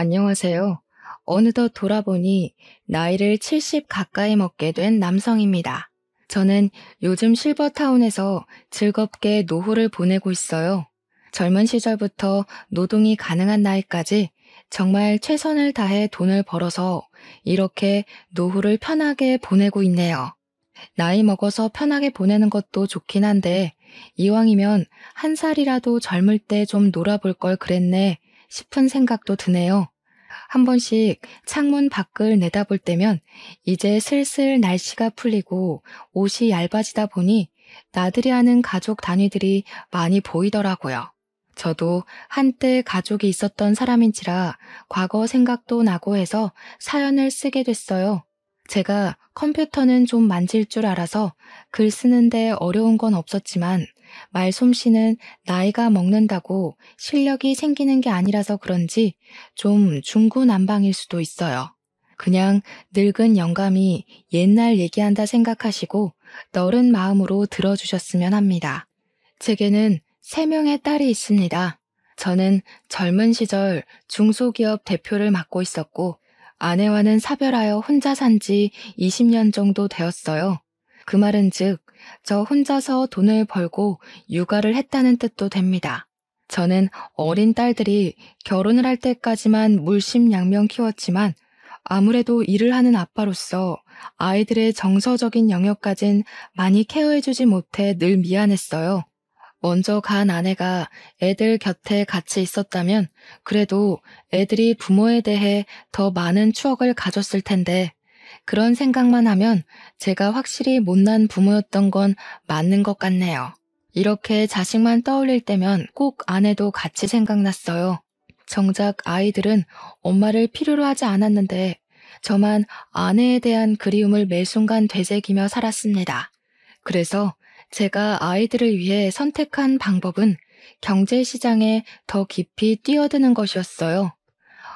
안녕하세요. 어느덧 돌아보니 나이를 70 가까이 먹게 된 남성입니다. 저는 요즘 실버타운에서 즐겁게 노후를 보내고 있어요. 젊은 시절부터 노동이 가능한 나이까지 정말 최선을 다해 돈을 벌어서 이렇게 노후를 편하게 보내고 있네요. 나이 먹어서 편하게 보내는 것도 좋긴 한데 이왕이면 한 살이라도 젊을 때 좀 놀아볼 걸 그랬네 싶은 생각도 드네요. 한 번씩 창문 밖을 내다볼 때면 이제 슬슬 날씨가 풀리고 옷이 얇아지다 보니 나들이 하는 가족 단위들이 많이 보이더라고요. 저도 한때 가족이 있었던 사람인지라 과거 생각도 나고 해서 사연을 쓰게 됐어요. 제가 컴퓨터는 좀 만질 줄 알아서 글 쓰는데 어려운 건 없었지만 말솜씨는 나이가 먹는다고 실력이 생기는 게 아니라서 그런지 좀 중구난방일 수도 있어요. 그냥 늙은 영감이 옛날 얘기한다 생각하시고 너른 마음으로 들어주셨으면 합니다. 제게는 3명의 딸이 있습니다. 저는 젊은 시절 중소기업 대표를 맡고 있었고 아내와는 사별하여 혼자 산 지 20년 정도 되었어요. 그 말은 즉, 저 혼자서 돈을 벌고 육아를 했다는 뜻도 됩니다. 저는 어린 딸들이 결혼을 할 때까지만 물심양면 키웠지만 아무래도 일을 하는 아빠로서 아이들의 정서적인 영역까진 많이 케어해주지 못해 늘 미안했어요. 먼저 간 아내가 애들 곁에 같이 있었다면 그래도 애들이 부모에 대해 더 많은 추억을 가졌을 텐데 그런 생각만 하면 제가 확실히 못난 부모였던 건 맞는 것 같네요. 이렇게 자식만 떠올릴 때면 꼭 아내도 같이 생각났어요. 정작 아이들은 엄마를 필요로 하지 않았는데 저만 아내에 대한 그리움을 매 순간 되새기며 살았습니다. 그래서 제가 아이들을 위해 선택한 방법은 경제시장에 더 깊이 뛰어드는 것이었어요.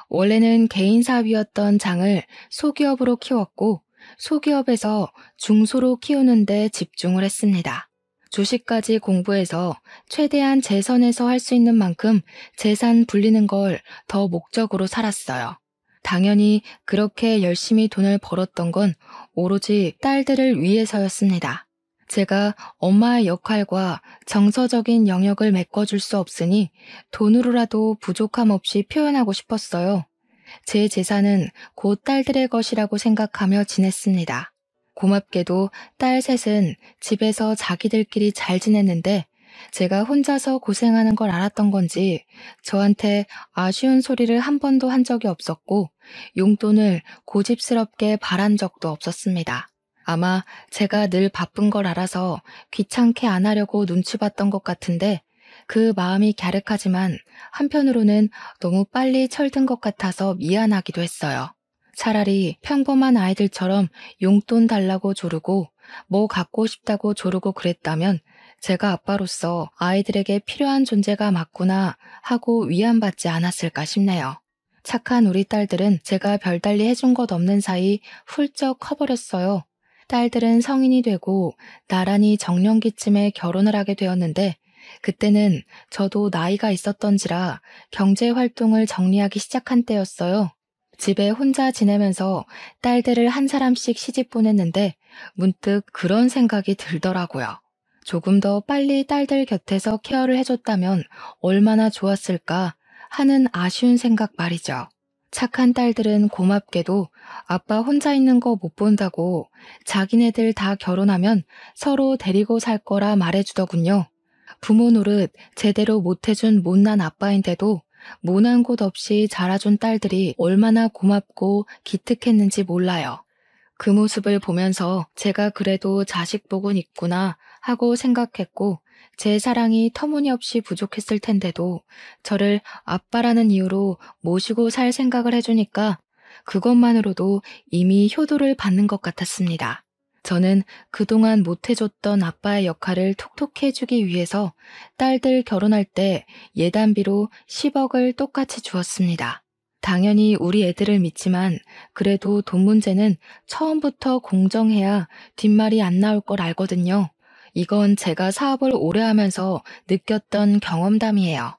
원래는 개인사업이었던 장을 소기업으로 키웠고 소기업에서 중소로 키우는 데 집중을 했습니다. 주식까지 공부해서 최대한 재선에서 할 수 있는 만큼 재산 불리는 걸 더 목적으로 살았어요. 당연히 그렇게 열심히 돈을 벌었던 건 오로지 딸들을 위해서였습니다. 제가 엄마의 역할과 정서적인 영역을 메꿔줄 수 없으니 돈으로라도 부족함 없이 표현하고 싶었어요. 제 재산은 곧 딸들의 것이라고 생각하며 지냈습니다. 고맙게도 딸 셋은 집에서 자기들끼리 잘 지냈는데 제가 혼자서 고생하는 걸 알았던 건지 저한테 아쉬운 소리를 한 번도 한 적이 없었고 용돈을 고집스럽게 바란 적도 없었습니다. 아마 제가 늘 바쁜 걸 알아서 귀찮게 안 하려고 눈치 봤던 것 같은데 그 마음이 갸륵하지만 한편으로는 너무 빨리 철든 것 같아서 미안하기도 했어요. 차라리 평범한 아이들처럼 용돈 달라고 조르고 뭐 갖고 싶다고 조르고 그랬다면 제가 아빠로서 아이들에게 필요한 존재가 맞구나 하고 위안받지 않았을까 싶네요. 착한 우리 딸들은 제가 별달리 해준 것 없는 사이 훌쩍 커버렸어요. 딸들은 성인이 되고 나란히 정년기쯤에 결혼을 하게 되었는데 그때는 저도 나이가 있었던지라 경제활동을 정리하기 시작한 때였어요. 집에 혼자 지내면서 딸들을 한 사람씩 시집 보냈는데 문득 그런 생각이 들더라고요. 조금 더 빨리 딸들 곁에서 케어를 해줬다면 얼마나 좋았을까 하는 아쉬운 생각 말이죠. 착한 딸들은 고맙게도 아빠 혼자 있는 거 못 본다고 자기네들 다 결혼하면 서로 데리고 살 거라 말해주더군요. 부모 노릇 제대로 못해준 못난 아빠인데도 모난 곳 없이 자라준 딸들이 얼마나 고맙고 기특했는지 몰라요. 그 모습을 보면서 제가 그래도 자식 복은 있구나 하고 생각했고 제 사랑이 터무니없이 부족했을 텐데도 저를 아빠라는 이유로 모시고 살 생각을 해주니까 그것만으로도 이미 효도를 받는 것 같았습니다. 저는 그동안 못해줬던 아빠의 역할을 톡톡히 해주기 위해서 딸들 결혼할 때 예단비로 10억을 똑같이 주었습니다. 당연히 우리 애들을 믿지만 그래도 돈 문제는 처음부터 공정해야 뒷말이 안 나올 걸 알거든요. 이건 제가 사업을 오래 하면서 느꼈던 경험담이에요.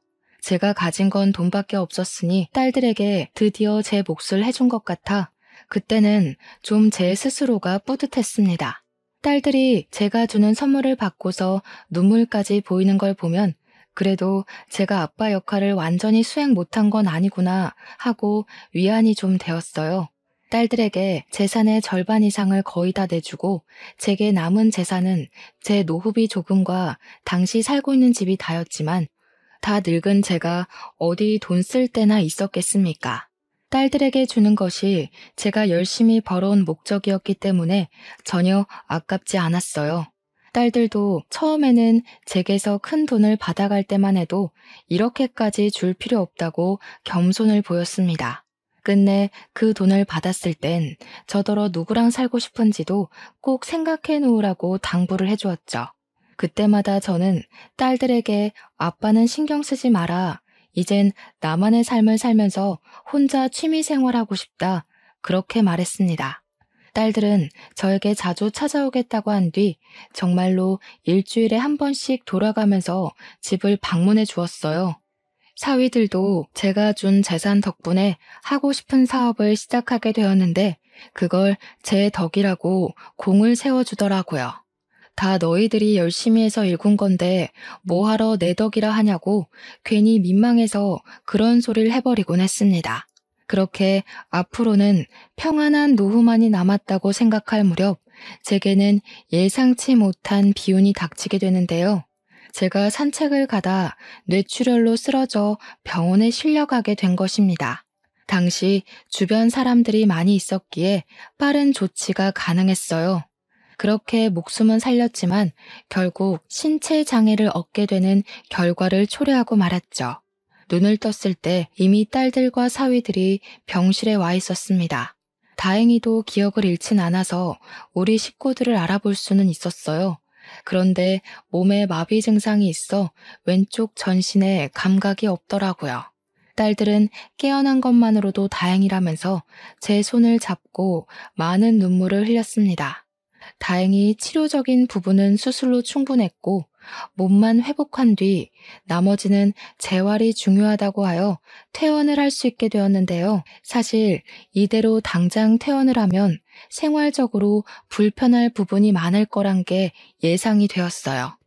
제가 가진 건 돈밖에 없었으니 딸들에게 드디어 제 몫을 해준 것 같아 그때는 좀 제 스스로가 뿌듯했습니다. 딸들이 제가 주는 선물을 받고서 눈물까지 보이는 걸 보면 그래도 제가 아빠 역할을 완전히 수행 못한 건 아니구나 하고 위안이 좀 되었어요. 딸들에게 재산의 절반 이상을 거의 다 내주고 제게 남은 재산은 제 노후비 조금과 당시 살고 있는 집이 다였지만 다 늙은 제가 어디 돈 쓸 때나 있었겠습니까? 딸들에게 주는 것이 제가 열심히 벌어온 목적이었기 때문에 전혀 아깝지 않았어요. 딸들도 처음에는 제게서 큰 돈을 받아갈 때만 해도 이렇게까지 줄 필요 없다고 겸손을 보였습니다. 끝내 그 돈을 받았을 땐 저더러 누구랑 살고 싶은지도 꼭 생각해 놓으라고 당부를 해주었죠. 그때마다 저는 딸들에게 아빠는 신경 쓰지 마라. 이젠 나만의 삶을 살면서 혼자 취미 생활하고 싶다. 그렇게 말했습니다. 딸들은 저에게 자주 찾아오겠다고 한 뒤 정말로 일주일에 한 번씩 돌아가면서 집을 방문해 주었어요. 사위들도 제가 준 재산 덕분에 하고 싶은 사업을 시작하게 되었는데 그걸 제 덕이라고 공을 세워주더라고요. 다 너희들이 열심히 해서 일군 건데 뭐하러 내 덕이라 하냐고 괜히 민망해서 그런 소리를 해버리곤 했습니다. 그렇게 앞으로는 평안한 노후만이 남았다고 생각할 무렵 제게는 예상치 못한 비운이 닥치게 되는데요. 제가 산책을 가다 뇌출혈로 쓰러져 병원에 실려가게 된 것입니다. 당시 주변 사람들이 많이 있었기에 빠른 조치가 가능했어요. 그렇게 목숨은 살렸지만 결국 신체 장애를 얻게 되는 결과를 초래하고 말았죠. 눈을 떴을 때 이미 딸들과 사위들이 병실에 와 있었습니다. 다행히도 기억을 잃진 않아서 우리 식구들을 알아볼 수는 있었어요. 그런데 몸에 마비 증상이 있어 왼쪽 전신에 감각이 없더라고요. 딸들은 깨어난 것만으로도 다행이라면서 제 손을 잡고 많은 눈물을 흘렸습니다. 다행히 치료적인 부분은 수술로 충분했고 몸만 회복한 뒤 나머지는 재활이 중요하다고 하여 퇴원을 할 수 있게 되었는데요. 사실 이대로 당장 퇴원을 하면 생활적으로 불편할 부분이 많을 거란 게 예상이 되었어요.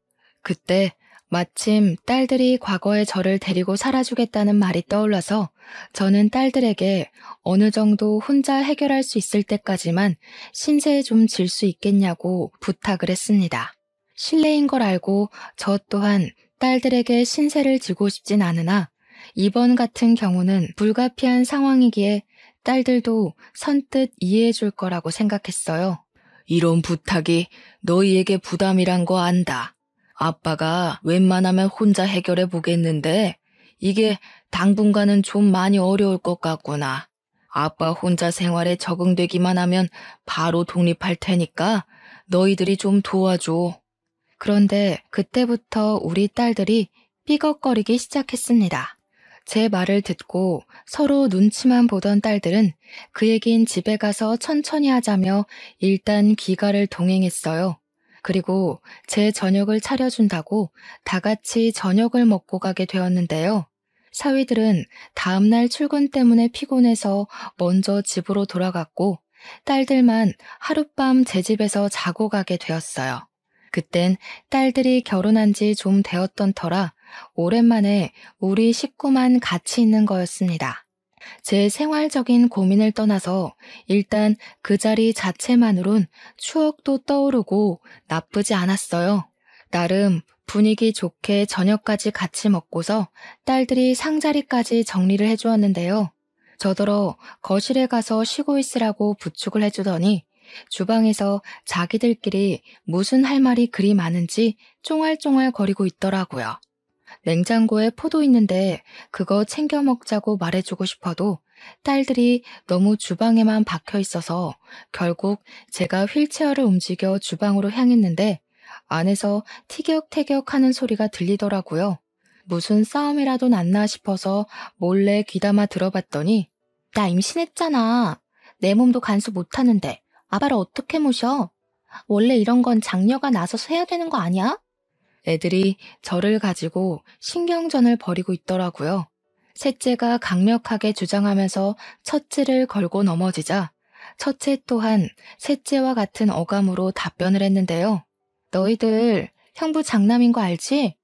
그때 마침 딸들이 과거의 저를 데리고 살아주겠다는 말이 떠올라서 저는 딸들에게 어느 정도 혼자 해결할 수 있을 때까지만 신세 좀 질 수 있겠냐고 부탁을 했습니다. 실례인 걸 알고 저 또한 딸들에게 신세를 지고 싶진 않으나 이번 같은 경우는 불가피한 상황이기에 딸들도 선뜻 이해해 줄 거라고 생각했어요. 이런 부탁이 너희에게 부담이란 거 안다. 아빠가 웬만하면 혼자 해결해 보겠는데 이게 당분간은 좀 많이 어려울 것 같구나. 아빠 혼자 생활에 적응되기만 하면 바로 독립할 테니까 너희들이 좀 도와줘. 그런데 그때부터 우리 딸들이 삐걱거리기 시작했습니다. 제 말을 듣고 서로 눈치만 보던 딸들은 그 얘긴 집에 가서 천천히 하자며 일단 귀가를 동행했어요. 그리고 제 저녁을 차려준다고 다 같이 저녁을 먹고 가게 되었는데요. 사위들은 다음날 출근 때문에 피곤해서 먼저 집으로 돌아갔고 딸들만 하룻밤 제 집에서 자고 가게 되었어요. 그땐 딸들이 결혼한 지 좀 되었던 터라 오랜만에 우리 식구만 같이 있는 거였습니다. 제 생활적인 고민을 떠나서 일단 그 자리 자체만으론 추억도 떠오르고 나쁘지 않았어요. 나름 분위기 좋게 저녁까지 같이 먹고서 딸들이 상자리까지 정리를 해주었는데요. 저더러 거실에 가서 쉬고 있으라고 부축을 해주더니 주방에서 자기들끼리 무슨 할 말이 그리 많은지 쫑알쫑알 거리고 있더라고요. 냉장고에 포도 있는데 그거 챙겨 먹자고 말해주고 싶어도 딸들이 너무 주방에만 박혀 있어서 결국 제가 휠체어를 움직여 주방으로 향했는데 안에서 티격태격 하는 소리가 들리더라고요. 무슨 싸움이라도 났나 싶어서 몰래 귀담아 들어봤더니 나 임신했잖아. 내 몸도 간수 못하는데 아빠를 어떻게 모셔? 원래 이런 건 장녀가 나서서 해야 되는 거 아니야? 애들이 저를 가지고 신경전을 벌이고 있더라고요. 셋째가 강력하게 주장하면서 첫째를 걸고 넘어지자 첫째 또한 셋째와 같은 어감으로 답변을 했는데요. 너희들 형부 장남인 거 알지?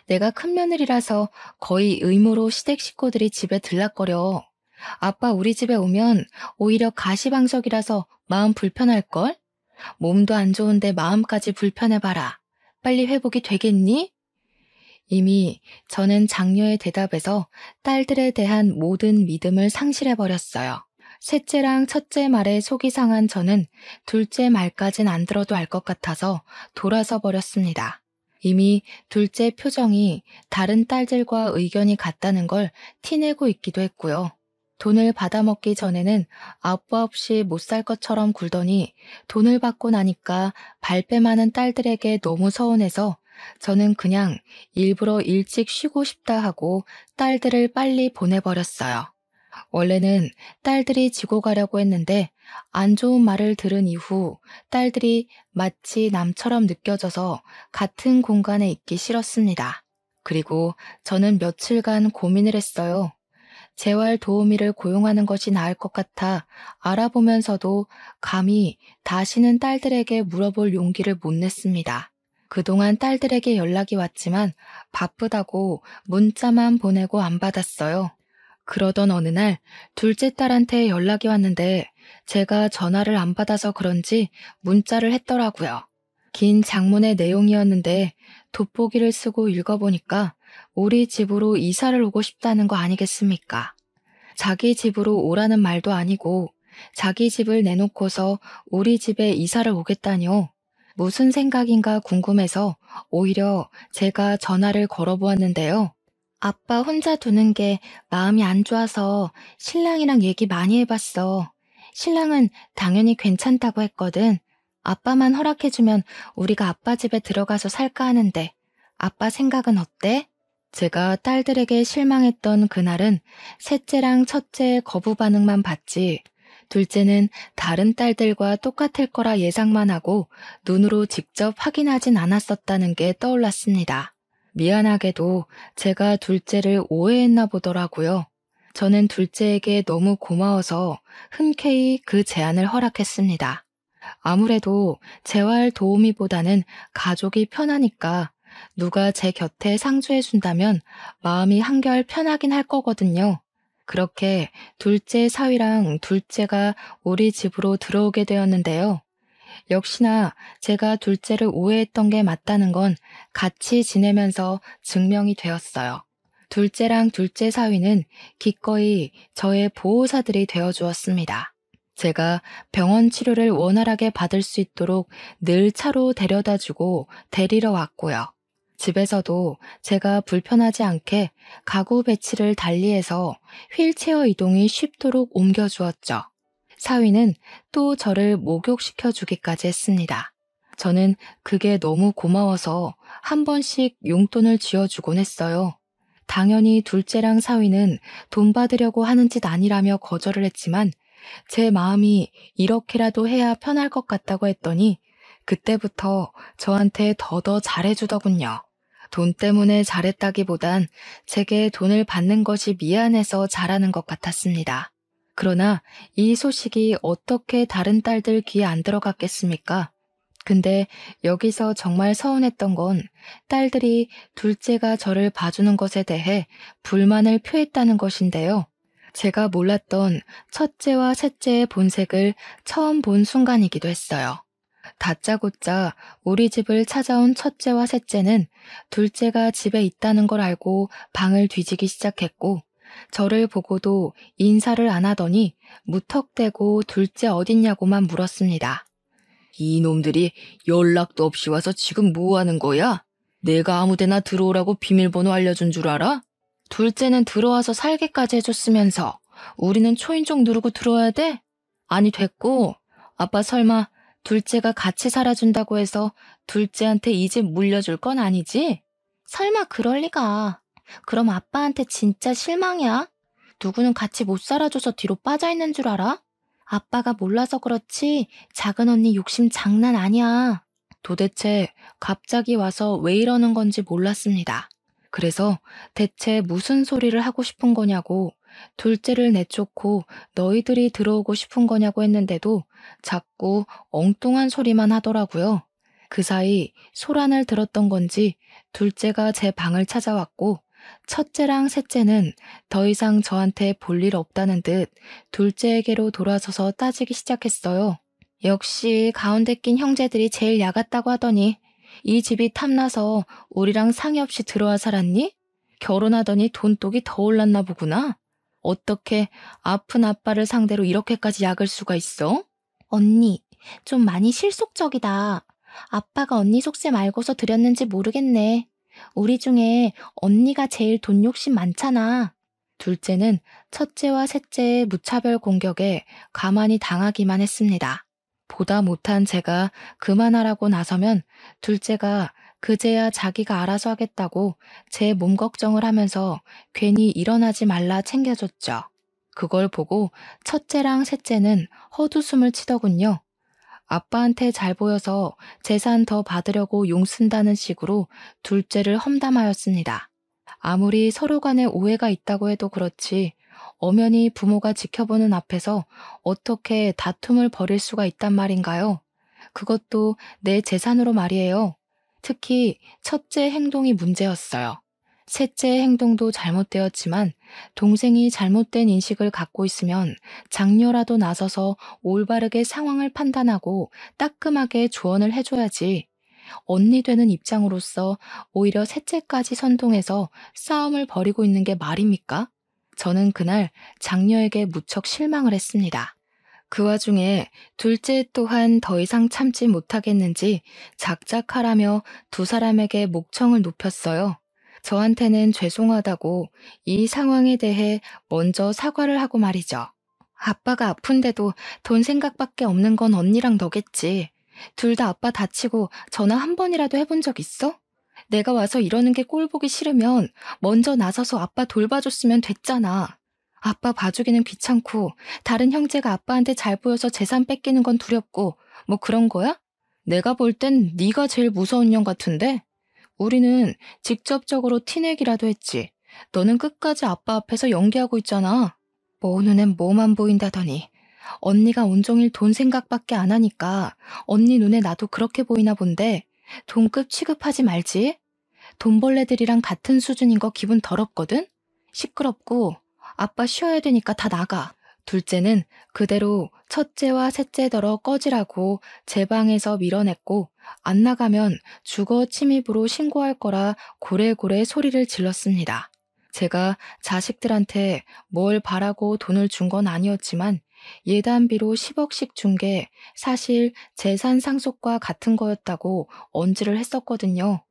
내가 큰 며느리라서 거의 의무로 시댁 식구들이 집에 들락거려. 아빠 우리 집에 오면 오히려 가시방석이라서 마음 불편할걸? 몸도 안 좋은데 마음까지 불편해봐라. 빨리 회복이 되겠니? 이미 저는 장녀의 대답에서 딸들에 대한 모든 믿음을 상실해버렸어요. 셋째랑 첫째 말에 속이 상한 저는 둘째 말까진 안 들어도 알 것 같아서 돌아서 버렸습니다. 이미 둘째 표정이 다른 딸들과 의견이 같다는 걸 티내고 있기도 했고요. 돈을 받아먹기 전에는 아빠 없이 못 살 것처럼 굴더니 돈을 받고 나니까 발뺌하는 딸들에게 너무 서운해서 저는 그냥 일부러 일찍 쉬고 싶다 하고 딸들을 빨리 보내버렸어요. 원래는 딸들이 지고 가려고 했는데 안 좋은 말을 들은 이후 딸들이 마치 남처럼 느껴져서 같은 공간에 있기 싫었습니다. 그리고 저는 며칠간 고민을 했어요. 재활 도우미를 고용하는 것이 나을 것 같아 알아보면서도 감히 다시는 딸들에게 물어볼 용기를 못 냈습니다. 그동안 딸들에게 연락이 왔지만 바쁘다고 문자만 보내고 안 받았어요. 그러던 어느 날 둘째 딸한테 연락이 왔는데 제가 전화를 안 받아서 그런지 문자를 했더라고요. 긴 장문의 내용이었는데 돋보기를 쓰고 읽어보니까 우리 집으로 이사를 오고 싶다는 거 아니겠습니까? 자기 집으로 오라는 말도 아니고 자기 집을 내놓고서 우리 집에 이사를 오겠다니요. 무슨 생각인가 궁금해서 오히려 제가 전화를 걸어보았는데요. 아빠 혼자 두는 게 마음이 안 좋아서 신랑이랑 얘기 많이 해봤어. 신랑은 당연히 괜찮다고 했거든. 아빠만 허락해주면 우리가 아빠 집에 들어가서 살까 하는데 아빠 생각은 어때? 제가 딸들에게 실망했던 그날은 셋째랑 첫째의 거부 반응만 봤지 둘째는 다른 딸들과 똑같을 거라 예상만 하고 눈으로 직접 확인하진 않았었다는 게 떠올랐습니다. 미안하게도 제가 둘째를 오해했나 보더라고요. 저는 둘째에게 너무 고마워서 흔쾌히 그 제안을 허락했습니다. 아무래도 재활 도우미보다는 가족이 편하니까 누가 제 곁에 상주해준다면 마음이 한결 편하긴 할 거거든요. 그렇게 둘째 사위랑 둘째가 우리 집으로 들어오게 되었는데요. 역시나 제가 둘째를 오해했던 게 맞다는 건 같이 지내면서 증명이 되었어요. 둘째랑 둘째 사위는 기꺼이 저의 보호사들이 되어주었습니다. 제가 병원 치료를 원활하게 받을 수 있도록 늘 차로 데려다주고 데리러 왔고요. 집에서도 제가 불편하지 않게 가구 배치를 달리해서 휠체어 이동이 쉽도록 옮겨주었죠. 사위는 또 저를 목욕시켜 주기까지 했습니다. 저는 그게 너무 고마워서 한 번씩 용돈을 쥐어주곤 했어요. 당연히 둘째랑 사위는 돈 받으려고 하는 짓 아니라며 거절을 했지만 제 마음이 이렇게라도 해야 편할 것 같다고 했더니 그때부터 저한테 더더 잘해주더군요. 돈 때문에 잘했다기보단 제게 돈을 받는 것이 미안해서 잘하는 것 같았습니다. 그러나 이 소식이 어떻게 다른 딸들 귀에 안 들어갔겠습니까? 근데 여기서 정말 서운했던 건 딸들이 둘째가 저를 봐주는 것에 대해 불만을 표했다는 것인데요. 제가 몰랐던 첫째와 셋째의 본색을 처음 본 순간이기도 했어요. 다짜고짜 우리 집을 찾아온 첫째와 셋째는 둘째가 집에 있다는 걸 알고 방을 뒤지기 시작했고 저를 보고도 인사를 안 하더니 무턱대고 둘째 어딨냐고만 물었습니다. 이놈들이 연락도 없이 와서 지금 뭐 하는 거야? 내가 아무데나 들어오라고 비밀번호 알려준 줄 알아? 둘째는 들어와서 살게까지 해줬으면서 우리는 초인종 누르고 들어와야 돼? 아니 됐고 아빠 설마 둘째가 같이 살아준다고 해서 둘째한테 이 집 물려줄 건 아니지? 설마 그럴 리가. 그럼 아빠한테 진짜 실망이야? 누구는 같이 못 살아줘서 뒤로 빠져있는 줄 알아? 아빠가 몰라서 그렇지 작은 언니 욕심 장난 아니야. 도대체 갑자기 와서 왜 이러는 건지 몰랐습니다. 그래서 대체 무슨 소리를 하고 싶은 거냐고, 둘째를 내쫓고 너희들이 들어오고 싶은 거냐고 했는데도 자꾸 엉뚱한 소리만 하더라고요. 그 사이 소란을 들었던 건지 둘째가 제 방을 찾아왔고, 첫째랑 셋째는 더 이상 저한테 볼 일 없다는 듯 둘째에게로 돌아서서 따지기 시작했어요. 역시 가운데 낀 형제들이 제일 야같다고 하더니 이 집이 탐나서 우리랑 상의 없이 들어와 살았니? 결혼하더니 돈독이 더 올랐나 보구나. 어떻게 아픈 아빠를 상대로 이렇게까지 약을 수가 있어? 언니, 좀 많이 실속적이다. 아빠가 언니 속셈 알고서 드렸는지 모르겠네. 우리 중에 언니가 제일 돈 욕심 많잖아. 둘째는 첫째와 셋째의 무차별 공격에 가만히 당하기만 했습니다. 보다 못한 제가 그만하라고 나서면 둘째가 그제야 자기가 알아서 하겠다고 제 몸 걱정을 하면서 괜히 일어나지 말라 챙겨줬죠. 그걸 보고 첫째랑 셋째는 헛웃음을 치더군요. 아빠한테 잘 보여서 재산 더 받으려고 용 쓴다는 식으로 둘째를 험담하였습니다. 아무리 서로 간에 오해가 있다고 해도 그렇지 엄연히 부모가 지켜보는 앞에서 어떻게 다툼을 벌일 수가 있단 말인가요? 그것도 내 재산으로 말이에요. 특히 첫째 행동이 문제였어요. 셋째 행동도 잘못되었지만 동생이 잘못된 인식을 갖고 있으면 장녀라도 나서서 올바르게 상황을 판단하고 따끔하게 조언을 해줘야지. 언니 되는 입장으로서 오히려 셋째까지 선동해서 싸움을 벌이고 있는 게 말입니까? 저는 그날 장녀에게 무척 실망을 했습니다. 그 와중에 둘째 또한 더 이상 참지 못하겠는지 작작하라며 두 사람에게 목청을 높였어요. 저한테는 죄송하다고 이 상황에 대해 먼저 사과를 하고 말이죠. 아빠가 아픈데도 돈 생각밖에 없는 건 언니랑 너겠지. 둘 다 아빠 다치고 전화 한 번이라도 해본 적 있어? 내가 와서 이러는 게 꼴 보기 싫으면 먼저 나서서 아빠 돌봐줬으면 됐잖아. 아빠 봐주기는 귀찮고 다른 형제가 아빠한테 잘 보여서 재산 뺏기는 건 두렵고 뭐 그런 거야? 내가 볼 땐 네가 제일 무서운 년 같은데? 우리는 직접적으로 티내기라도 했지. 너는 끝까지 아빠 앞에서 연기하고 있잖아. 뭐 눈엔 뭐만 보인다더니 언니가 온종일 돈 생각밖에 안 하니까 언니 눈에 나도 그렇게 보이나 본데 돈급 취급하지 말지. 돈벌레들이랑 같은 수준인 거 기분 더럽거든? 시끄럽고 아빠 쉬어야 되니까 다 나가. 둘째는 그대로 첫째와 셋째더러 꺼지라고 제 방에서 밀어냈고 안 나가면 주거 침입으로 신고할 거라 고래고래 소리를 질렀습니다. 제가 자식들한테 뭘 바라고 돈을 준 건 아니었지만 예단비로 10억씩 준 게 사실 재산 상속과 같은 거였다고 언지를 했었거든요.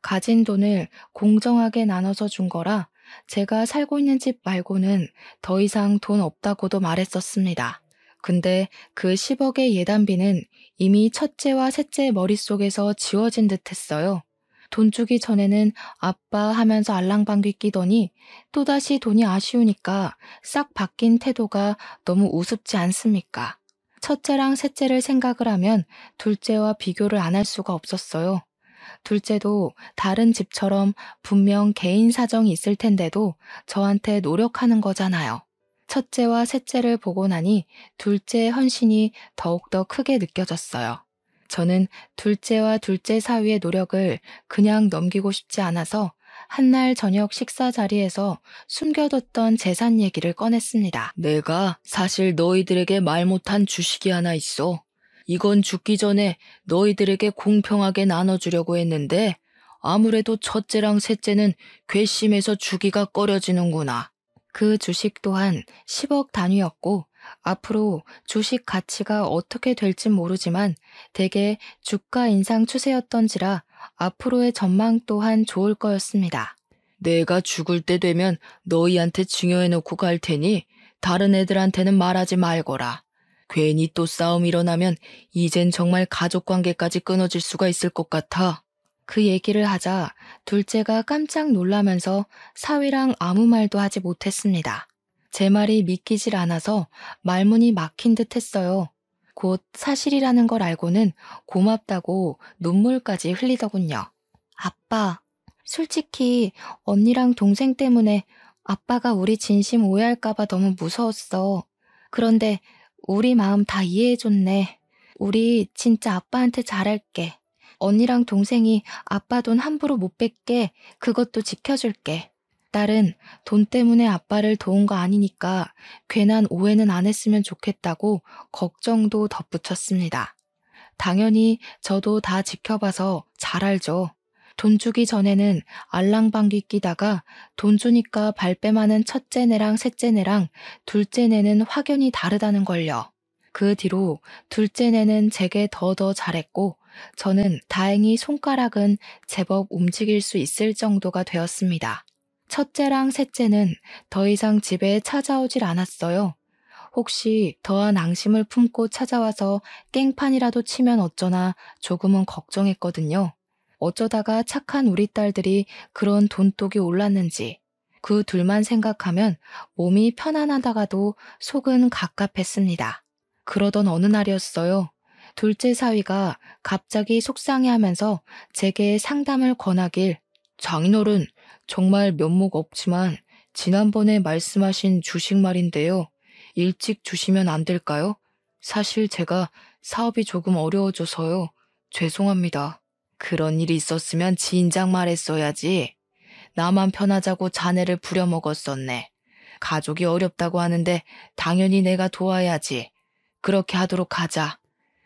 가진 돈을 공정하게 나눠서 준 거라 제가 살고 있는 집 말고는 더 이상 돈 없다고도 말했었습니다. 근데 그 10억의 예단비는 이미 첫째와 셋째 머릿속에서 지워진 듯 했어요. 돈 주기 전에는 아빠 하면서 알랑방귀 끼더니 또다시 돈이 아쉬우니까 싹 바뀐 태도가 너무 우습지 않습니까? 첫째랑 셋째를 생각을 하면 둘째와 비교를 안 할 수가 없었어요. 둘째도 다른 집처럼 분명 개인 사정이 있을 텐데도 저한테 노력하는 거잖아요. 첫째와 셋째를 보고 나니 둘째의 헌신이 더욱더 크게 느껴졌어요. 저는 둘째와 둘째 사위의 노력을 그냥 넘기고 싶지 않아서 한날 저녁 식사 자리에서 숨겨뒀던 재산 얘기를 꺼냈습니다. 내가 사실 너희들에게 말 못한 주식이 하나 있어. 이건 죽기 전에 너희들에게 공평하게 나눠주려고 했는데 아무래도 첫째랑 셋째는 괘씸해서 주기가 꺼려지는구나. 그 주식 또한 10억 단위였고 앞으로 주식 가치가 어떻게 될진 모르지만 대개 주가 인상 추세였던지라 앞으로의 전망 또한 좋을 거였습니다. 내가 죽을 때 되면 너희한테 증여해놓고 갈 테니 다른 애들한테는 말하지 말거라. 괜히 또 싸움 일어나면 이젠 정말 가족관계까지 끊어질 수가 있을 것 같아. 그 얘기를 하자 둘째가 깜짝 놀라면서 사위랑 아무 말도 하지 못했습니다. 제 말이 믿기질 않아서 말문이 막힌 듯 했어요. 곧 사실이라는 걸 알고는 고맙다고 눈물까지 흘리더군요. 아빠, 솔직히 언니랑 동생 때문에 아빠가 우리 진심 오해할까봐 너무 무서웠어. 그런데 우리 마음 다 이해해줬네. 우리 진짜 아빠한테 잘할게. 언니랑 동생이 아빠 돈 함부로 못 뺏게 그것도 지켜줄게. 딸은 돈 때문에 아빠를 도운 거 아니니까 괜한 오해는 안 했으면 좋겠다고 걱정도 덧붙였습니다. 당연히 저도 다 지켜봐서 잘 알죠. 돈 주기 전에는 알랑방귀 끼다가 돈 주니까 발뺌하는 첫째네랑 셋째네랑 둘째네는 확연히 다르다는 걸요. 그 뒤로 둘째네는 제게 더 잘했고 저는 다행히 손가락은 제법 움직일 수 있을 정도가 되었습니다. 첫째랑 셋째는 더 이상 집에 찾아오질 않았어요. 혹시 더한 앙심을 품고 찾아와서 깽판이라도 치면 어쩌나 조금은 걱정했거든요. 어쩌다가 착한 우리 딸들이 그런 돈독이 올랐는지 그 둘만 생각하면 몸이 편안하다가도 속은 갑갑했습니다. 그러던 어느 날이었어요. 둘째 사위가 갑자기 속상해하면서 제게 상담을 권하길 장인어른 정말 면목 없지만 지난번에 말씀하신 주식 말인데요. 일찍 주시면 안 될까요? 사실 제가 사업이 조금 어려워져서요. 죄송합니다. 그런 일이 있었으면 진작 말했어야지. 나만 편하자고 자네를 부려먹었었네. 가족이 어렵다고 하는데 당연히 내가 도와야지. 그렇게 하도록 하자.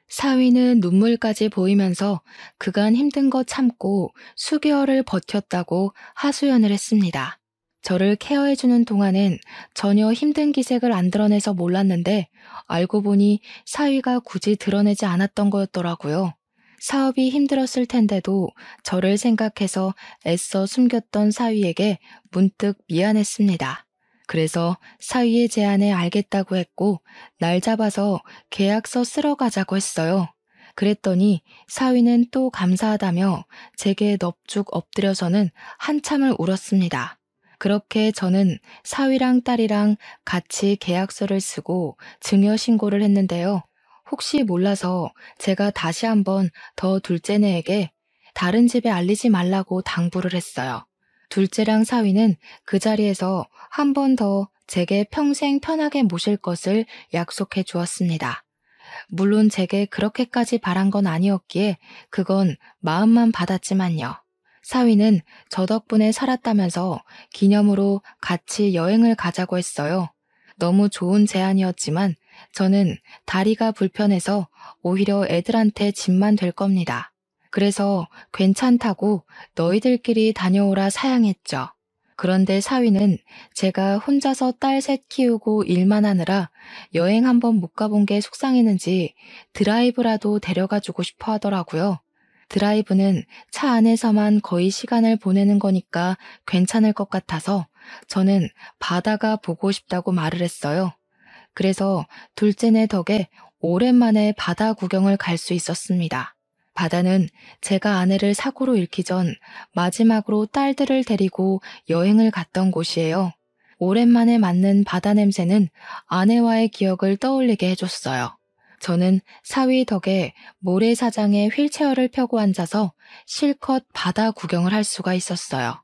사위는 눈물까지 보이면서 그간 힘든 거 참고 수개월을 버텼다고 하소연을 했습니다. 저를 케어해주는 동안엔 전혀 힘든 기색을 안 드러내서 몰랐는데 알고 보니 사위가 굳이 드러내지 않았던 거였더라고요. 사업이 힘들었을 텐데도 저를 생각해서 애써 숨겼던 사위에게 문득 미안했습니다. 그래서 사위의 제안에 알겠다고 했고 날 잡아서 계약서 쓰러 가자고 했어요. 그랬더니 사위는 또 감사하다며 제게 넙죽 엎드려서는 한참을 울었습니다. 그렇게 저는 사위랑 딸이랑 같이 계약서를 쓰고 증여신고를 했는데요. 혹시 몰라서 제가 다시 한번 더 둘째네에게 다른 집에 알리지 말라고 당부를 했어요. 둘째랑 사위는 그 자리에서 한 번 더 제게 평생 편하게 모실 것을 약속해 주었습니다. 물론 제게 그렇게까지 바란 건 아니었기에 그건 마음만 받았지만요. 사위는 저 덕분에 살았다면서 기념으로 같이 여행을 가자고 했어요. 너무 좋은 제안이었지만 저는 다리가 불편해서 오히려 애들한테 짐만 될 겁니다. 그래서 괜찮다고 너희들끼리 다녀오라 사양했죠. 그런데 사위는 제가 혼자서 딸 셋 키우고 일만 하느라 여행 한번 못 가본 게 속상했는지 드라이브라도 데려가 주고 싶어 하더라고요. 드라이브는 차 안에서만 거의 시간을 보내는 거니까 괜찮을 것 같아서 저는 바다가 보고 싶다고 말을 했어요. 그래서 둘째네 덕에 오랜만에 바다 구경을 갈 수 있었습니다. 바다는 제가 아내를 사고로 잃기 전 마지막으로 딸들을 데리고 여행을 갔던 곳이에요. 오랜만에 맡는 바다 냄새는 아내와의 기억을 떠올리게 해줬어요. 저는 사위 덕에 모래사장에 휠체어를 펴고 앉아서 실컷 바다 구경을 할 수가 있었어요.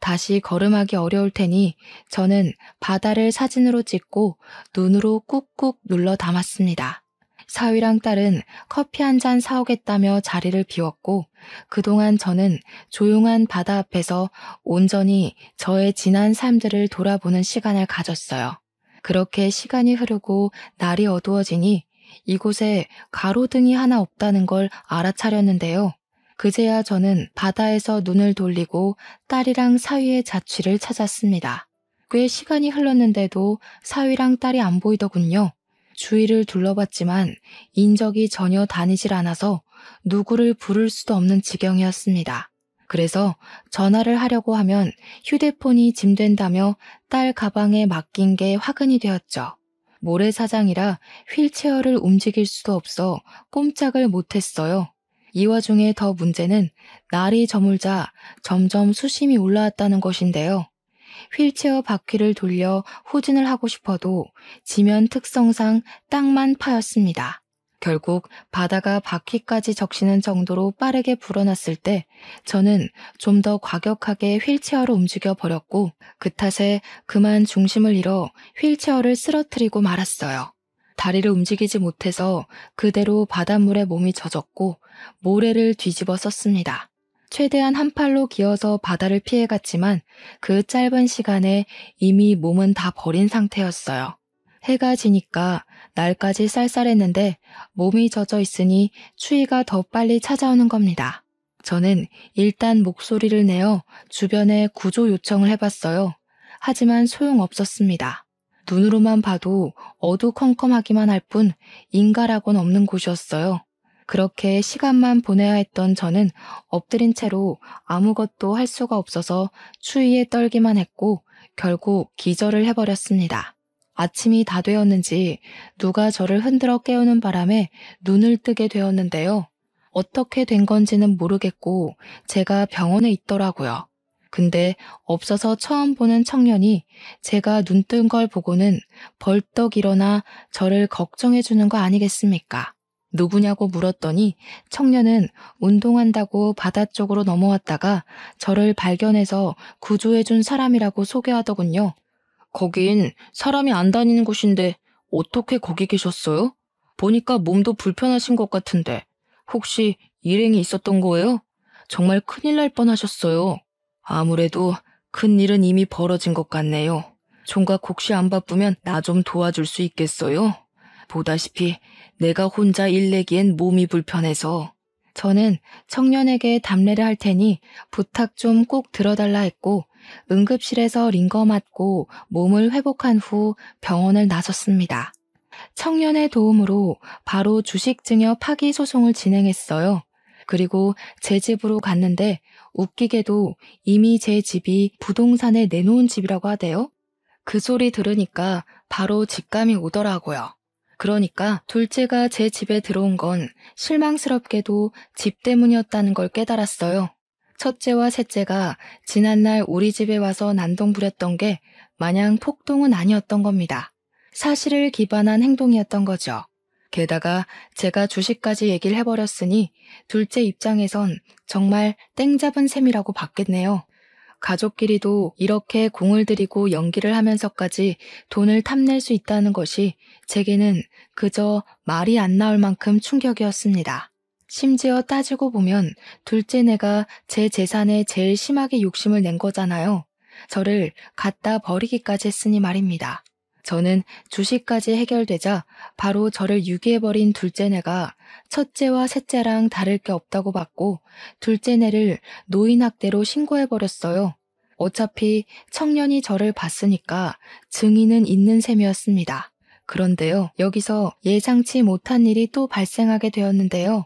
다시 걸음하기 어려울 테니 저는 바다를 사진으로 찍고 눈으로 꾹꾹 눌러 담았습니다. 사위랑 딸은 커피 한 잔 사오겠다며 자리를 비웠고 그동안 저는 조용한 바다 앞에서 온전히 저의 지난 삶들을 돌아보는 시간을 가졌어요. 그렇게 시간이 흐르고 날이 어두워지니 이곳에 가로등이 하나 없다는 걸 알아차렸는데요. 그제야 저는 바다에서 눈을 돌리고 딸이랑 사위의 자취를 찾았습니다. 꽤 시간이 흘렀는데도 사위랑 딸이 안 보이더군요. 주위를 둘러봤지만 인적이 전혀 다니질 않아서 누구를 부를 수도 없는 지경이었습니다. 그래서 전화를 하려고 하면 휴대폰이 짐된다며 딸 가방에 맡긴 게 화근이 되었죠. 모래사장이라 휠체어를 움직일 수도 없어 꼼짝을 못했어요. 이 와중에 더 문제는 날이 저물자 점점 수심이 올라왔다는 것인데요. 휠체어 바퀴를 돌려 후진을 하고 싶어도 지면 특성상 땅만 파였습니다. 결국 바다가 바퀴까지 적시는 정도로 빠르게 불어났을 때 저는 좀 더 과격하게 휠체어로 움직여 버렸고 그 탓에 그만 중심을 잃어 휠체어를 쓰러뜨리고 말았어요. 다리를 움직이지 못해서 그대로 바닷물에 몸이 젖었고 모래를 뒤집어 썼습니다. 최대한 한 팔로 기어서 바다를 피해갔지만 그 짧은 시간에 이미 몸은 다 버린 상태였어요. 해가 지니까 날까지 쌀쌀했는데 몸이 젖어 있으니 추위가 더 빨리 찾아오는 겁니다. 저는 일단 목소리를 내어 주변에 구조 요청을 해봤어요. 하지만 소용없었습니다. 눈으로만 봐도 어두컴컴하기만 할 뿐 인가라고는 없는 곳이었어요. 그렇게 시간만 보내야 했던 저는 엎드린 채로 아무것도 할 수가 없어서 추위에 떨기만 했고 결국 기절을 해버렸습니다. 아침이 다 되었는지 누가 저를 흔들어 깨우는 바람에 눈을 뜨게 되었는데요. 어떻게 된 건지는 모르겠고 제가 병원에 있더라고요. 근데 없어서 처음 보는 청년이 제가 눈 뜬 걸 보고는 벌떡 일어나 저를 걱정해 주는 거 아니겠습니까? 누구냐고 물었더니 청년은 운동한다고 바다 쪽으로 넘어왔다가 저를 발견해서 구조해 준 사람이라고 소개하더군요. 거긴 사람이 안 다니는 곳인데 어떻게 거기 계셨어요? 보니까 몸도 불편하신 것 같은데 혹시 일행이 있었던 거예요? 정말 큰일 날 뻔하셨어요. 아무래도 큰일은 이미 벌어진 것 같네요. 총각 혹시 안 바쁘면 나 좀 도와줄 수 있겠어요? 보다시피 내가 혼자 일 내기엔 몸이 불편해서. 저는 청년에게 답례를 할 테니 부탁 좀 꼭 들어달라 했고 응급실에서 링거 맞고 몸을 회복한 후 병원을 나섰습니다. 청년의 도움으로 바로 주식증여 파기 소송을 진행했어요. 그리고 제 집으로 갔는데 웃기게도 이미 제 집이 부동산에 내놓은 집이라고 하대요. 그 소리 들으니까 바로 직감이 오더라고요. 그러니까 둘째가 제 집에 들어온 건 실망스럽게도 집 때문이었다는 걸 깨달았어요. 첫째와 셋째가 지난날 우리 집에 와서 난동 부렸던 게 마냥 폭동은 아니었던 겁니다. 사실을 기반한 행동이었던 거죠. 게다가 제가 주식까지 얘기를 해버렸으니 둘째 입장에선 정말 땡 잡은 셈이라고 봤겠네요. 가족끼리도 이렇게 공을 들이고 연기를 하면서까지 돈을 탐낼 수 있다는 것이 제게는 그저 말이 안 나올 만큼 충격이었습니다. 심지어 따지고 보면 둘째네가 제 재산에 제일 심하게 욕심을 낸 거잖아요. 저를 갖다 버리기까지 했으니 말입니다. 저는 주식까지 해결되자 바로 저를 유기해버린 둘째네가 첫째와 셋째랑 다를 게 없다고 봤고 둘째네를 노인학대로 신고해버렸어요. 어차피 청년이 저를 봤으니까 증인은 있는 셈이었습니다. 그런데요, 여기서 예상치 못한 일이 또 발생하게 되었는데요.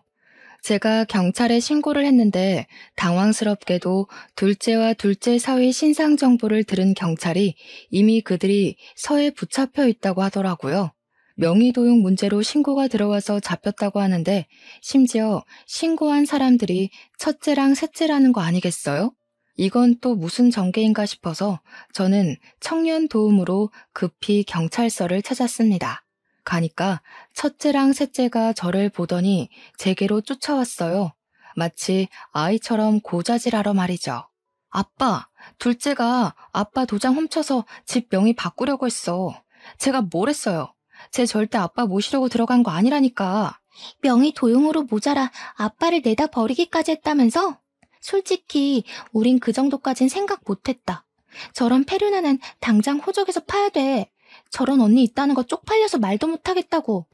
제가 경찰에 신고를 했는데 당황스럽게도 둘째와 둘째 사위 신상 정보를 들은 경찰이 이미 그들이 서에 붙잡혀 있다고 하더라고요. 명의도용 문제로 신고가 들어와서 잡혔다고 하는데 심지어 신고한 사람들이 첫째랑 셋째라는 거 아니겠어요? 이건 또 무슨 전개인가 싶어서 저는 청년 도움으로 급히 경찰서를 찾았습니다. 가니까 첫째랑 셋째가 저를 보더니 제게로 쫓아왔어요. 마치 아이처럼 고자질하러 말이죠. 아빠, 둘째가 아빠 도장 훔쳐서 집 명의 바꾸려고 했어. 제가 뭘 했어요? 쟤 절대 아빠 모시려고 들어간 거 아니라니까. 명의 도용으로 모자라 아빠를 내다 버리기까지 했다면서? 솔직히 우린 그 정도까진 생각 못했다. 저런 페류나는 당장 호적에서 파야 돼. 저런 언니 있다는 거 쪽팔려서 말도 못하겠다고.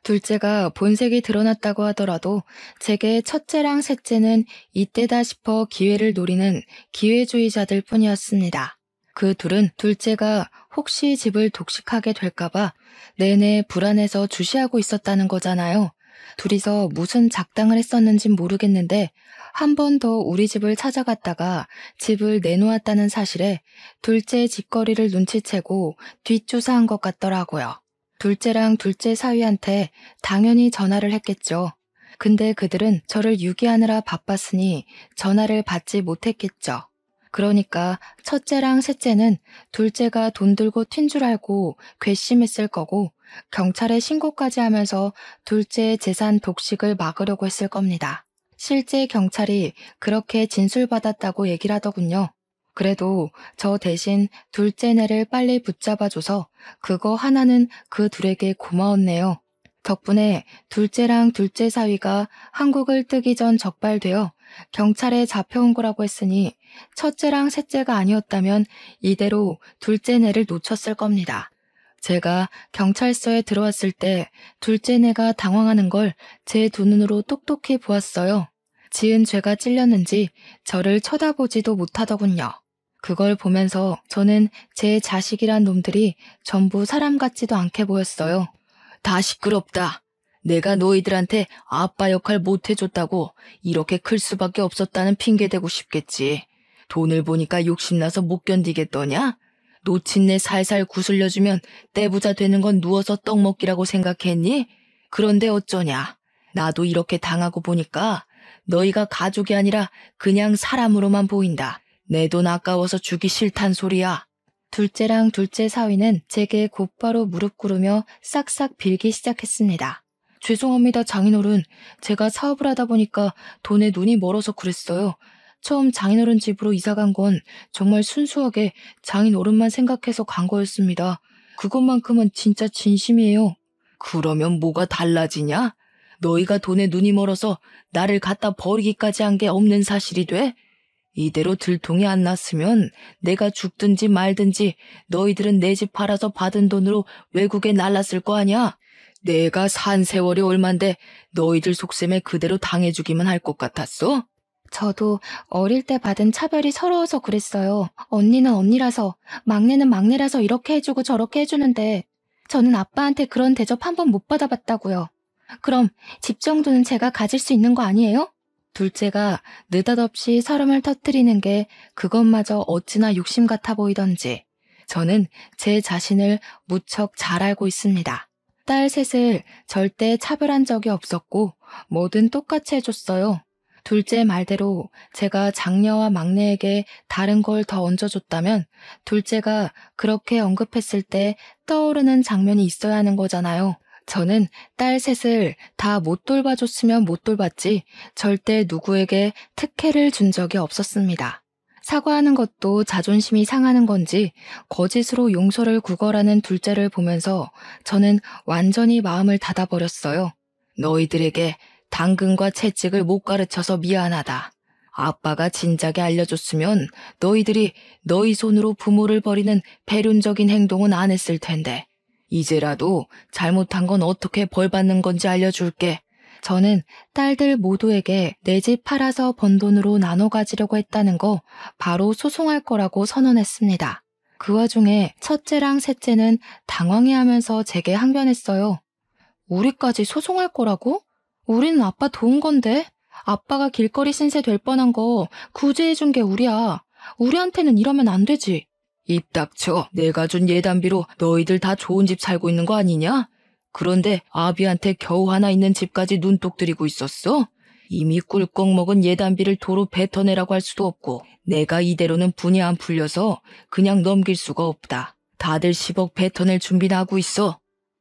둘째가 본색이 드러났다고 하더라도 제게 첫째랑 셋째는 이때다 싶어 기회를 노리는 기회주의자들 뿐이었습니다. 그 둘은 둘째가 혹시 집을 독식하게 될까봐 내내 불안해서 주시하고 있었다는 거잖아요. 둘이서 무슨 작당을 했었는진 모르겠는데 한 번 더 우리 집을 찾아갔다가 집을 내놓았다는 사실에 둘째 집거리를 눈치채고 뒷조사한 것 같더라고요. 둘째랑 둘째 사위한테 당연히 전화를 했겠죠. 근데 그들은 저를 유기하느라 바빴으니 전화를 받지 못했겠죠. 그러니까 첫째랑 셋째는 둘째가 돈 들고 튄 줄 알고 괘씸했을 거고 경찰에 신고까지 하면서 둘째의 재산 독식을 막으려고 했을 겁니다. 실제 경찰이 그렇게 진술받았다고 얘기를 하더군요. 그래도 저 대신 둘째네를 빨리 붙잡아줘서 그거 하나는 그 둘에게 고마웠네요. 덕분에 둘째랑 둘째 사위가 한국을 뜨기 전 적발되어 경찰에 잡혀온 거라고 했으니 첫째랑 셋째가 아니었다면 이대로 둘째네를 놓쳤을 겁니다. 제가 경찰서에 들어왔을 때 둘째네가 당황하는 걸 제 두 눈으로 똑똑히 보았어요. 지은 죄가 찔렸는지 저를 쳐다보지도 못하더군요. 그걸 보면서 저는 제 자식이란 놈들이 전부 사람 같지도 않게 보였어요. 다 시끄럽다. 내가 너희들한테 아빠 역할 못 해줬다고 이렇게 클 수밖에 없었다는 핑계 대고 싶겠지. 돈을 보니까 욕심나서 못 견디겠더냐? 놓친 내 살살 구슬려주면 떼부자 되는 건 누워서 떡 먹기라고 생각했니? 그런데 어쩌냐. 나도 이렇게 당하고 보니까 너희가 가족이 아니라 그냥 사람으로만 보인다. 내 돈 아까워서 주기 싫단 소리야. 둘째랑 둘째 사위는 제게 곧바로 무릎 꿇으며 싹싹 빌기 시작했습니다. 죄송합니다, 장인어른. 제가 사업을 하다 보니까 돈에 눈이 멀어서 그랬어요. 처음 장인어른 집으로 이사 간 건 정말 순수하게 장인어른만 생각해서 간 거였습니다. 그것만큼은 진짜 진심이에요. 그러면 뭐가 달라지냐? 너희가 돈에 눈이 멀어서 나를 갖다 버리기까지 한 게 없는 사실이 돼? 이대로 들통이 안 났으면 내가 죽든지 말든지 너희들은 내 집 팔아서 받은 돈으로 외국에 날랐을 거 아니야? 내가 산 세월이 얼만데 너희들 속셈에 그대로 당해주기만 할 것 같았어? 저도 어릴 때 받은 차별이 서러워서 그랬어요. 언니는 언니라서, 막내는 막내라서 이렇게 해주고 저렇게 해주는데 저는 아빠한테 그런 대접 한 번 못 받아봤다고요. 그럼 집 정도는 제가 가질 수 있는 거 아니에요? 둘째가 느닷없이 설움을 터뜨리는 게 그것마저 어찌나 욕심 같아 보이던지 저는 제 자신을 무척 잘 알고 있습니다. 딸 셋을 절대 차별한 적이 없었고 뭐든 똑같이 해줬어요. 둘째 말대로 제가 장녀와 막내에게 다른 걸 더 얹어줬다면 둘째가 그렇게 언급했을 때 떠오르는 장면이 있어야 하는 거잖아요. 저는 딸 셋을 다 못 돌봐줬으면 못 돌봤지 절대 누구에게 특혜를 준 적이 없었습니다. 사과하는 것도 자존심이 상하는 건지 거짓으로 용서를 구걸하는 둘째를 보면서 저는 완전히 마음을 닫아버렸어요. 너희들에게 당근과 채찍을 못 가르쳐서 미안하다. 아빠가 진작에 알려줬으면 너희들이 너희 손으로 부모를 버리는 배륜적인 행동은 안 했을 텐데 이제라도 잘못한 건 어떻게 벌받는 건지 알려줄게. 저는 딸들 모두에게 내 집 팔아서 번 돈으로 나눠 가지려고 했다는 거 바로 소송할 거라고 선언했습니다. 그 와중에 첫째랑 셋째는 당황해하면서 제게 항변했어요. 우리까지 소송할 거라고? 우리는 아빠 도운 건데? 아빠가 길거리 신세 될 뻔한 거 구제해준 게 우리야. 우리한테는 이러면 안 되지. 입 닥쳐. 내가 준 예단비로 너희들 다 좋은 집 살고 있는 거 아니냐? 그런데 아비한테 겨우 하나 있는 집까지 눈독 들이고 있었어? 이미 꿀꺽 먹은 예단비를 도로 뱉어내라고 할 수도 없고 내가 이대로는 분이 안 풀려서 그냥 넘길 수가 없다. 다들 10억 뱉어낼 준비나 하고 있어.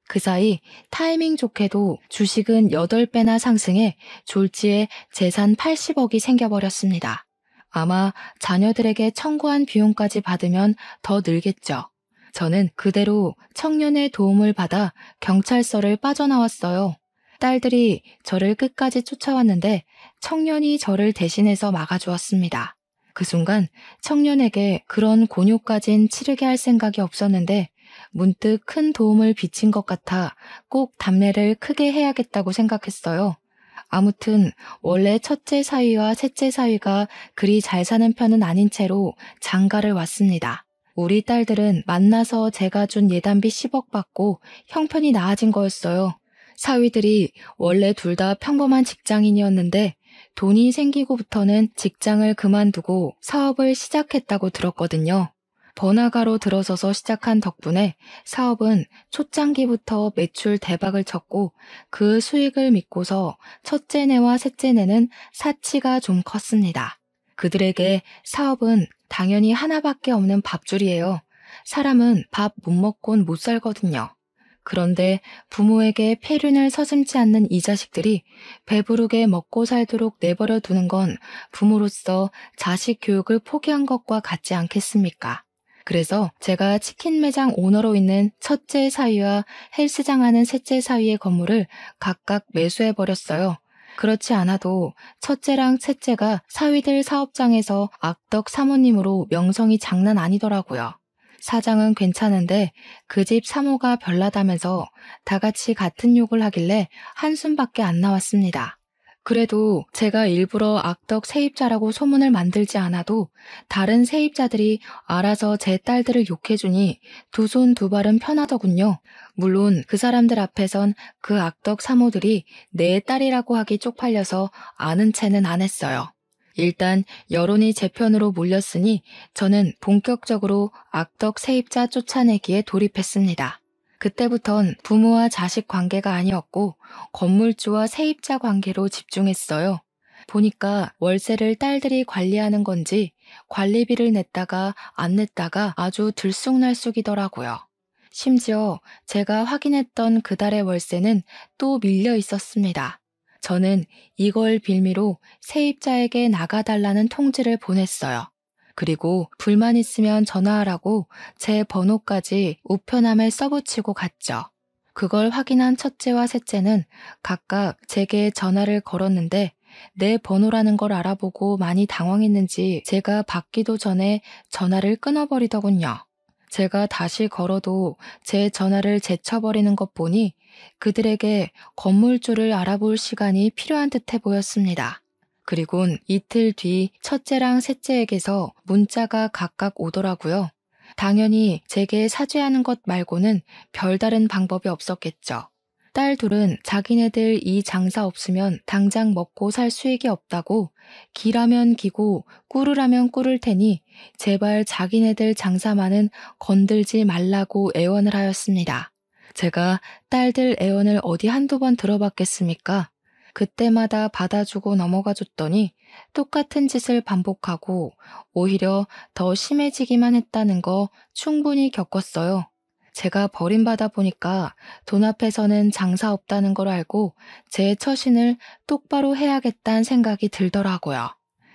그 사이 타이밍 좋게도 주식은 8배나 상승해 졸지에 재산 80억이 생겨버렸습니다. 아마 자녀들에게 청구한 비용까지 받으면 더 늘겠죠. 저는 그대로 청년의 도움을 받아 경찰서를 빠져나왔어요. 딸들이 저를 끝까지 쫓아왔는데 청년이 저를 대신해서 막아주었습니다. 그 순간 청년에게 그런 곤욕까진 치르게 할 생각이 없었는데 문득 큰 도움을 비친 것 같아 꼭 답례를 크게 해야겠다고 생각했어요. 아무튼 원래 첫째 사위와 셋째 사위가 그리 잘 사는 편은 아닌 채로 장가를 왔습니다. 우리 딸들은 만나서 제가 준 예단비 10억 받고 형편이 나아진 거였어요. 사위들이 원래 둘 다 평범한 직장인이었는데 돈이 생기고부터는 직장을 그만두고 사업을 시작했다고 들었거든요. 번화가로 들어서서 시작한 덕분에 사업은 초창기부터 매출 대박을 쳤고 그 수익을 믿고서 첫째네와 셋째네는 사치가 좀 컸습니다. 그들에게 사업은 당연히 하나밖에 없는 밥줄이에요. 사람은 밥 못 먹곤 못 살거든요. 그런데 부모에게 폐륜을 서슴지 않는 이 자식들이 배부르게 먹고 살도록 내버려 두는 건 부모로서 자식 교육을 포기한 것과 같지 않겠습니까? 그래서 제가 치킨 매장 오너로 있는 첫째 사위와 헬스장 하는 셋째 사위의 건물을 각각 매수해버렸어요. 그렇지 않아도 첫째랑 셋째가 사위들 사업장에서 악덕 사모님으로 명성이 장난 아니더라고요. 사장은 괜찮은데 그 집 사모가 별나다면서 다 같이 같은 욕을 하길래 한숨밖에 안 나왔습니다. 그래도 제가 일부러 악덕 세입자라고 소문을 만들지 않아도 다른 세입자들이 알아서 제 딸들을 욕해주니 두 손 두 발은 편하더군요. 물론 그 사람들 앞에선 그 악덕 사모들이 내 딸이라고 하기 쪽팔려서 아는 체는 안 했어요. 일단 여론이 제 편으로 몰렸으니 저는 본격적으로 악덕 세입자 쫓아내기에 돌입했습니다. 그때부턴 부모와 자식 관계가 아니었고 건물주와 세입자 관계로 집중했어요. 보니까 월세를 딸들이 관리하는 건지 관리비를 냈다가 안 냈다가 아주 들쑥날쑥이더라고요. 심지어 제가 확인했던 그달의 월세는 또 밀려 있었습니다. 저는 이걸 빌미로 세입자에게 나가달라는 통지를 보냈어요. 그리고 불만 있으면 전화하라고 제 번호까지 우편함에 써붙이고 갔죠. 그걸 확인한 첫째와 셋째는 각각 제게 전화를 걸었는데 내 번호라는 걸 알아보고 많이 당황했는지 제가 받기도 전에 전화를 끊어버리더군요. 제가 다시 걸어도 제 전화를 제쳐버리는 것 보니 그들에게 건물주를 알아볼 시간이 필요한 듯해 보였습니다. 그리곤 이틀 뒤 첫째랑 셋째에게서 문자가 각각 오더라고요. 당연히 제게 사죄하는 것 말고는 별다른 방법이 없었겠죠. 딸 둘은 자기네들 이 장사 없으면 당장 먹고 살 수익이 없다고 기라면 기고 꿀으라면 꿀을 테니 제발 자기네들 장사만은 건들지 말라고 애원을 하였습니다. 제가 딸들 애원을 어디 한두 번 들어봤겠습니까? 그때마다 받아주고 넘어가 줬더니 똑같은 짓을 반복하고 오히려 더 심해지기만 했다는 거 충분히 겪었어요. 제가 버림받아 보니까 돈 앞에서는 장사 없다는 걸 알고 제 처신을 똑바로 해야겠다는 생각이 들더라고요.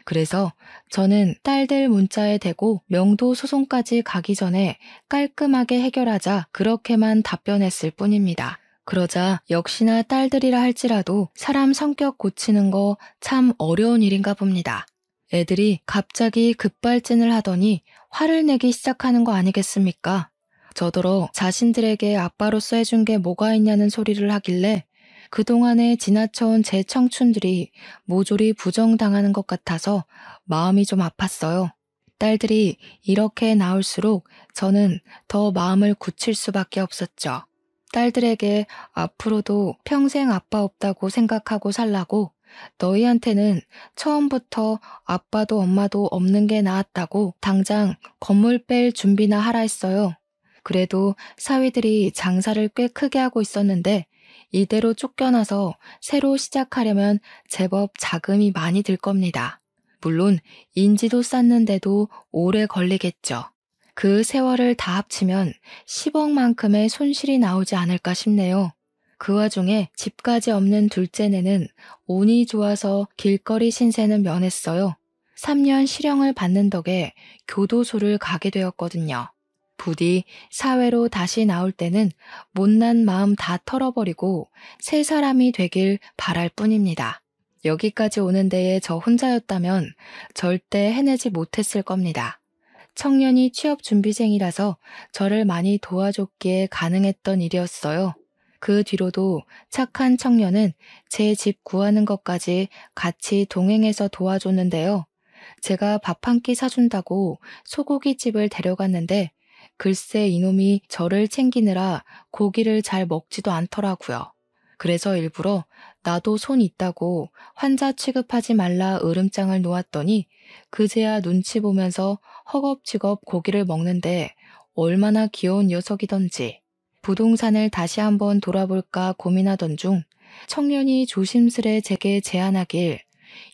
그래서 저는 딸들 문자에 대고 명도 소송까지 가기 전에 깔끔하게 해결하자 그렇게만 답변했을 뿐입니다. 그러자 역시나 딸들이라 할지라도 사람 성격 고치는 거 참 어려운 일인가 봅니다. 애들이 갑자기 급발진을 하더니 화를 내기 시작하는 거 아니겠습니까? 저더러 자신들에게 아빠로서 해준 게 뭐가 있냐는 소리를 하길래 그동안에 지나쳐온 제 청춘들이 모조리 부정당하는 것 같아서 마음이 좀 아팠어요. 딸들이 이렇게 나올수록 저는 더 마음을 굳힐 수밖에 없었죠. 딸들에게 앞으로도 평생 아빠 없다고 생각하고 살라고 너희한테는 처음부터 아빠도 엄마도 없는 게 나았다고 당장 건물 뺄 준비나 하라 했어요. 그래도 사위들이 장사를 꽤 크게 하고 있었는데 이대로 쫓겨나서 새로 시작하려면 제법 자금이 많이 들 겁니다. 물론 인지도 쌓는데도 오래 걸리겠죠. 그 세월을 다 합치면 10억만큼의 손실이 나오지 않을까 싶네요. 그 와중에 집까지 없는 둘째네는 운이 좋아서 길거리 신세는 면했어요. 3년 실형을 받는 덕에 교도소를 가게 되었거든요. 부디 사회로 다시 나올 때는 못난 마음 다 털어버리고 새 사람이 되길 바랄 뿐입니다. 여기까지 오는 데에 저 혼자였다면 절대 해내지 못했을 겁니다. 청년이 취업준비생이라서 저를 많이 도와줬기에 가능했던 일이었어요. 그 뒤로도 착한 청년은 제 집 구하는 것까지 같이 동행해서 도와줬는데요. 제가 밥 한 끼 사준다고 소고기집을 데려갔는데 글쎄 이놈이 저를 챙기느라 고기를 잘 먹지도 않더라고요. 그래서 일부러 나도 손 있다고 환자 취급하지 말라 으름장을 놓았더니 그제야 눈치 보면서 허겁지겁 고기를 먹는데 얼마나 귀여운 녀석이던지. 부동산을 다시 한번 돌아볼까 고민하던 중 청년이 조심스레 제게 제안하길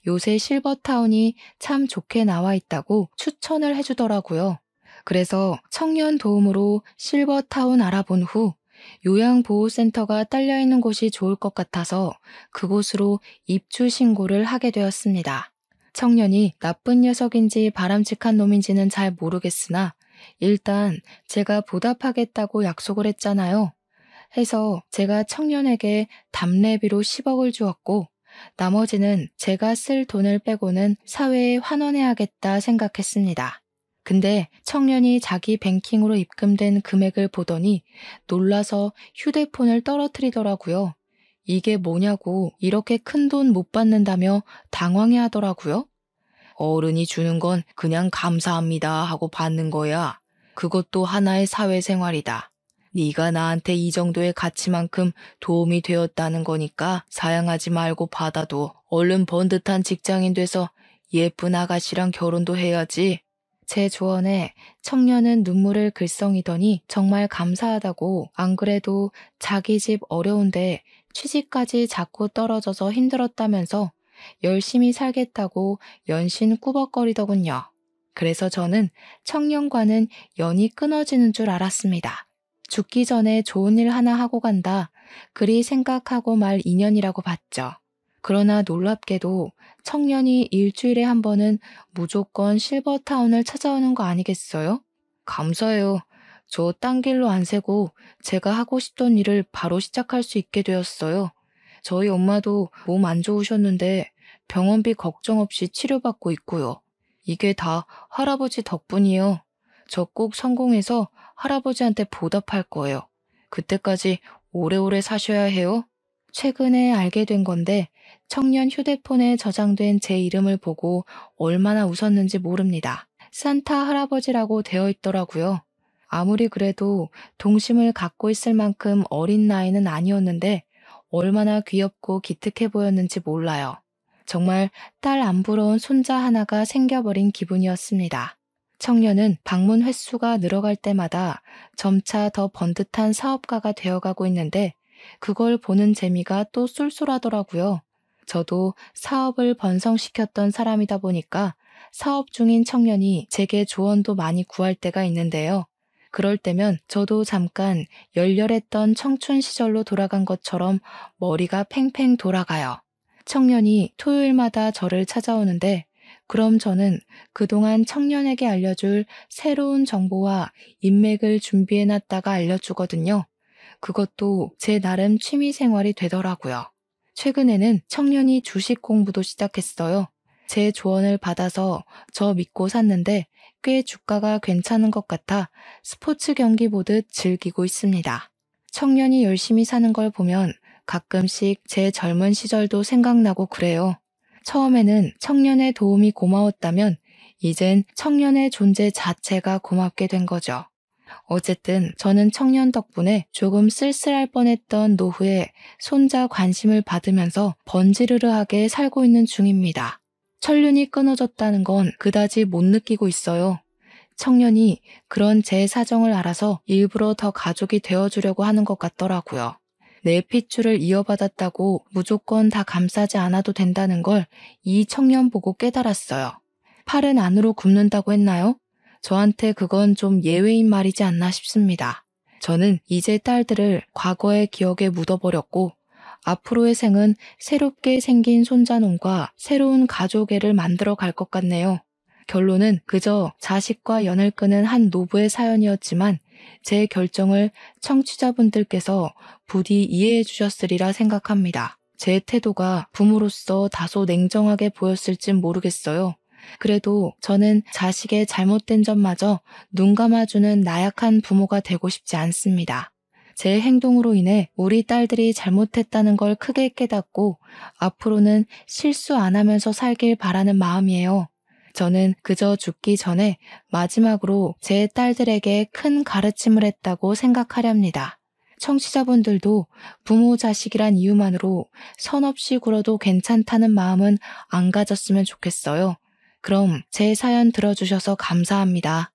요새 실버타운이 참 좋게 나와 있다고 추천을 해주더라고요. 그래서 청년 도움으로 실버타운 알아본 후 요양보호센터가 딸려있는 곳이 좋을 것 같아서 그곳으로 입주 신고를 하게 되었습니다. 청년이 나쁜 녀석인지 바람직한 놈인지는 잘 모르겠으나 일단 제가 보답하겠다고 약속을 했잖아요. 해서 제가 청년에게 답례비로 10억을 주었고 나머지는 제가 쓸 돈을 빼고는 사회에 환원해야겠다 생각했습니다. 근데 청년이 자기 뱅킹으로 입금된 금액을 보더니 놀라서 휴대폰을 떨어뜨리더라고요. 이게 뭐냐고 이렇게 큰 돈 못 받는다며 당황해 하더라고요. 어른이 주는 건 그냥 감사합니다 하고 받는 거야. 그것도 하나의 사회생활이다. 네가 나한테 이 정도의 가치만큼 도움이 되었다는 거니까 사양하지 말고 받아도 얼른 번듯한 직장인 돼서 예쁜 아가씨랑 결혼도 해야지. 제 조언에 청년은 눈물을 글썽이더니 정말 감사하다고 안 그래도 자기 집 어려운데 취직까지 자꾸 떨어져서 힘들었다면서 열심히 살겠다고 연신 꾸벅거리더군요. 그래서 저는 청년과는 연이 끊어지는 줄 알았습니다. 죽기 전에 좋은 일 하나 하고 간다. 그리 생각하고 말 인연이라고 봤죠. 그러나 놀랍게도 청년이 일주일에 한 번은 무조건 실버타운을 찾아오는 거 아니겠어요? 감사해요. 저 딴 길로 안 새고 제가 하고 싶던 일을 바로 시작할 수 있게 되었어요. 저희 엄마도 몸 안 좋으셨는데 병원비 걱정 없이 치료받고 있고요. 이게 다 할아버지 덕분이에요. 저 꼭 성공해서 할아버지한테 보답할 거예요. 그때까지 오래오래 사셔야 해요. 최근에 알게 된 건데 청년 휴대폰에 저장된 제 이름을 보고 얼마나 웃었는지 모릅니다. 산타 할아버지라고 되어 있더라고요. 아무리 그래도 동심을 갖고 있을 만큼 어린 나이는 아니었는데 얼마나 귀엽고 기특해 보였는지 몰라요. 정말 딸 안 부러운 손자 하나가 생겨버린 기분이었습니다. 청년은 방문 횟수가 늘어갈 때마다 점차 더 번듯한 사업가가 되어가고 있는데 그걸 보는 재미가 또 쏠쏠하더라고요. 저도 사업을 번성시켰던 사람이다 보니까 사업 중인 청년이 제게 조언도 많이 구할 때가 있는데요. 그럴 때면 저도 잠깐 열렬했던 청춘 시절로 돌아간 것처럼 머리가 팽팽 돌아가요. 청년이 토요일마다 저를 찾아오는데 그럼 저는 그동안 청년에게 알려줄 새로운 정보와 인맥을 준비해놨다가 알려주거든요. 그것도 제 나름 취미 생활이 되더라고요. 최근에는 청년이 주식 공부도 시작했어요. 제 조언을 받아서 저 믿고 샀는데 꽤 주가가 괜찮은 것 같아 스포츠 경기 보듯 즐기고 있습니다. 청년이 열심히 사는 걸 보면 가끔씩 제 젊은 시절도 생각나고 그래요. 처음에는 청년의 도움이 고마웠다면 이젠 청년의 존재 자체가 고맙게 된 거죠. 어쨌든 저는 청년 덕분에 조금 쓸쓸할 뻔했던 노후에 손자 관심을 받으면서 번지르르하게 살고 있는 중입니다. 천륜이 끊어졌다는 건 그다지 못 느끼고 있어요. 청년이 그런 제 사정을 알아서 일부러 더 가족이 되어주려고 하는 것 같더라고요. 내 핏줄을 이어받았다고 무조건 다 감싸지 않아도 된다는 걸 이 청년 보고 깨달았어요. 팔은 안으로 굽는다고 했나요? 저한테 그건 좀 예외인 말이지 않나 싶습니다. 저는 이제 딸들을 과거의 기억에 묻어버렸고 앞으로의 생은 새롭게 생긴 손자놈과 새로운 가족애를 만들어 갈 것 같네요. 결론은 그저 자식과 연을 끄는 한 노부의 사연이었지만 제 결정을 청취자분들께서 부디 이해해 주셨으리라 생각합니다. 제 태도가 부모로서 다소 냉정하게 보였을진 모르겠어요. 그래도 저는 자식의 잘못된 점마저 눈 감아주는 나약한 부모가 되고 싶지 않습니다. 제 행동으로 인해 우리 딸들이 잘못했다는 걸 크게 깨닫고 앞으로는 실수 안 하면서 살길 바라는 마음이에요. 저는 그저 죽기 전에 마지막으로 제 딸들에게 큰 가르침을 했다고 생각하렵니다. 청취자분들도 부모 자식이란 이유만으로 선 없이 굴어도 괜찮다는 마음은 안 가졌으면 좋겠어요. 그럼 제 사연 들어주셔서 감사합니다.